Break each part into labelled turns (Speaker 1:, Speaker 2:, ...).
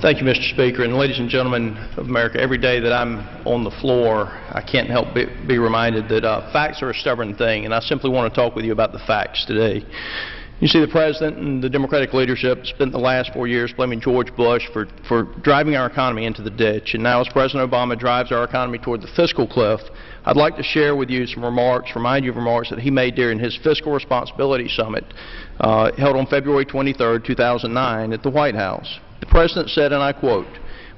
Speaker 1: Thank you, Mr. Speaker. And ladies and gentlemen of America, every day that I'm on the floor, I can't help but be reminded that facts are a stubborn thing, and I simply want to talk with you about the facts today. You see, the President and the Democratic leadership spent the last 4 years blaming George Bush for driving our economy into the ditch. And now as President Obama drives our economy toward the fiscal cliff, I'd like to share with you some remarks, remind you of remarks that he made during his Fiscal Responsibility Summit held on February 23, 2009 at the White House. The President said, and I quote,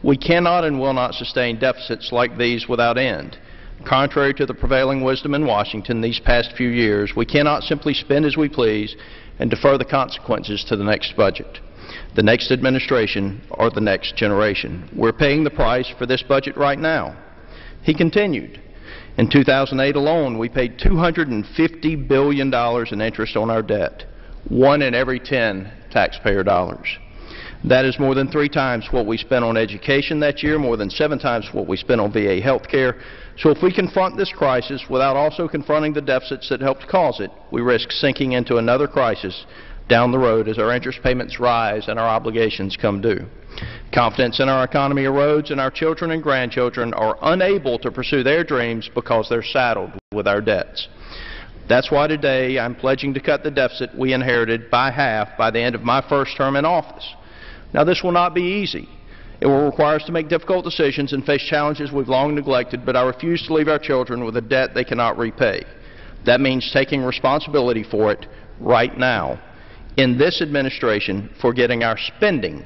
Speaker 1: "We cannot and will not sustain deficits like these without end. Contrary to the prevailing wisdom in Washington these past few years, we cannot simply spend as we please and defer the consequences to the next budget, the next administration, or the next generation. We're paying the price for this budget right now." He continued, "In 2008 alone, we paid $250 billion in interest on our debt, 1 in every 10 taxpayer dollars. That is more than 3 times what we spent on education that year, more than 7 times what we spent on VA health care. So if we confront this crisis without also confronting the deficits that helped cause it, we risk sinking into another crisis down the road as our interest payments rise and our obligations come due. Confidence in our economy erodes, and our children and grandchildren are unable to pursue their dreams because they're saddled with our debts. That's why today I'm pledging to cut the deficit we inherited by half by the end of my first term in office. Now, this will not be easy. It will require us to make difficult decisions and face challenges we've long neglected, but I refuse to leave our children with a debt they cannot repay. That means taking responsibility for it right now, in this administration, for getting our spending,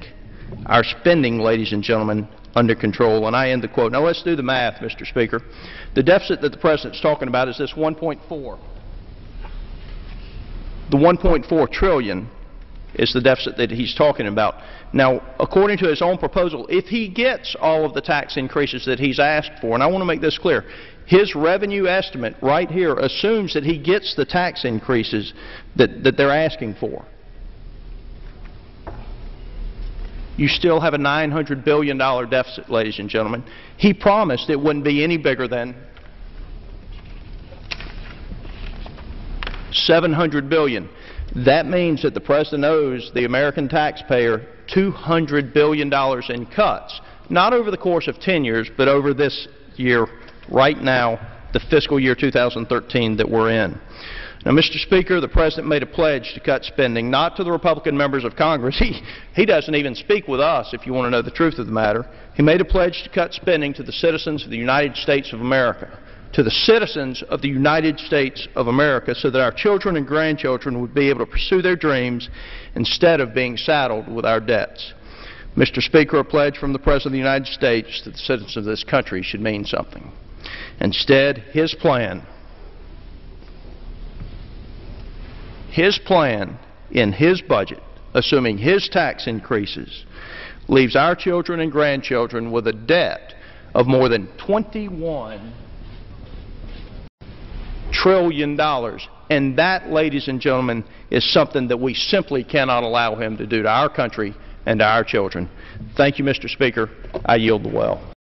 Speaker 1: ladies and gentlemen, under control." And I end the quote. Now, let's do the math, Mr. Speaker. The deficit that the President's talking about is this 1.4. The 1.4 trillion is the deficit that he's talking about. Now, according to his own proposal, if he gets all of the tax increases that he's asked for, and I want to make this clear, his revenue estimate right here assumes that he gets the tax increases that they're asking for. You still have a $900 billion deficit, ladies and gentlemen. He promised it wouldn't be any bigger than $700 billion. That means that the President owes the American taxpayer $200 billion in cuts, not over the course of 10 years, but over this year, right now, the fiscal year 2013 that we're in. Now, Mr. Speaker, the President made a pledge to cut spending, not to the Republican members of Congress. He doesn't even speak with us, if you want to know the truth of the matter. He made a pledge to cut spending to the citizens of the United States of America, to the citizens of the United States of America, so that our children and grandchildren would be able to pursue their dreams instead of being saddled with our debts. Mr. Speaker, a pledge from the President of the United States to the citizens of this country should mean something. Instead, his plan in his budget, assuming his tax increases, leaves our children and grandchildren with a debt of more than $21 trillion. And that, ladies and gentlemen, is something that we simply cannot allow him to do to our country and to our children. Thank you, Mr. Speaker. I yield the well.